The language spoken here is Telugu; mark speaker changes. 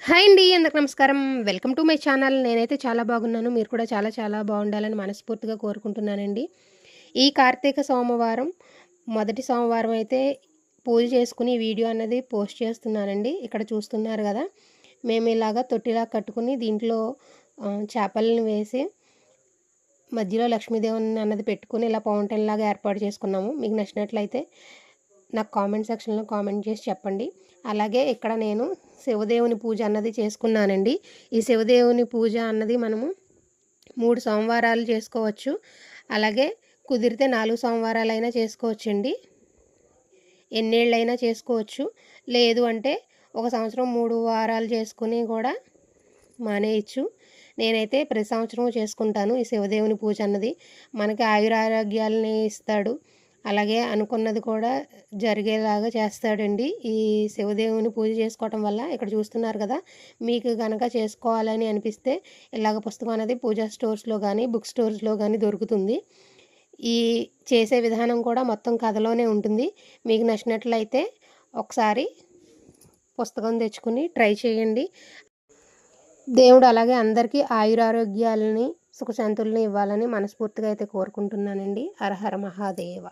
Speaker 1: హాయ్ అండి. అందరికి నమస్కారం. Welcome to my channel. నేనైతే చాలా బాగున్నాను. మీరు కూడా చాలా చాలా బాగుండాలని మనస్ఫూర్తిగా కోరుకుంటున్నానండి. ఈ కార్తీక సోమవారం మొదటి సోమవారం అయితే పూజ చేసుకుని వీడియో అన్నది పోస్ట్ చేస్తున్నానండి. ఇక్కడ చూస్తున్నారు కదా! మేము ఇలాగా తొట్టిలా కట్టుకుని దీంట్లో చేపలను వేసి మధ్యలో లక్ష్మీదేవిని అన్నది పెట్టుకుని ఇలా ఫౌంటైన్ లాగా ఏర్పాటు చేసుకున్నాము. మీకు నచ్చినట్లయితే నాకు కామెంట్ సెక్షన్లో కామెంట్ చేసి చెప్పండి. అలాగే ఇక్కడ నేను శివదేవుని పూజ అన్నది చేసుకున్నానండి. ఈ శివదేవుని పూజ అన్నది మనము 3 సోమవారాలు చేసుకోవచ్చు. అలాగే కుదిరితే 4 సోమవారాలైనా చేసుకోవచ్చండి. ఎన్నేళ్ళైనా చేసుకోవచ్చు. లేదు అంటే ఒక సంవత్సరం 3 వారాలు చేసుకుని కూడా మానేయచ్చు. నేనైతే ప్రతి సంవత్సరం చేసుకుంటాను ఈ శివదేవుని పూజ అన్నది. మనకి ఆయురారోగ్యాలని ఇస్తాడు. అలాగే అనుకున్నది కూడా జరిగేలాగా చేస్తాడండి. ఈ శివదేవుని పూజ చేసుకోవటం వల్ల ఇక్కడ చూస్తున్నారు కదా! మీకు గనక చేసుకోవాలని అనిపిస్తే ఇలాగ పుస్తకం అనేది పూజా స్టోర్స్‌లో గానీ, బుక్ స్టోర్స్‌లో గానీ దొరుకుతుంది. ఈ చేసే విధానం కూడా మొత్తం కథలోనే ఉంటుంది. మీకు నచ్చినట్లయితే ఒకసారి పుస్తకం తెచ్చుకుని ట్రై చేయండి. దేవుడు అలాగే అందరికీ ఆయురారోగ్యాలని, సుఖశాంతుల్ని ఇవ్వాలని మనస్ఫూర్తిగా అయితే కోరుకుంటున్నానండి. హర హర మహాదేవ.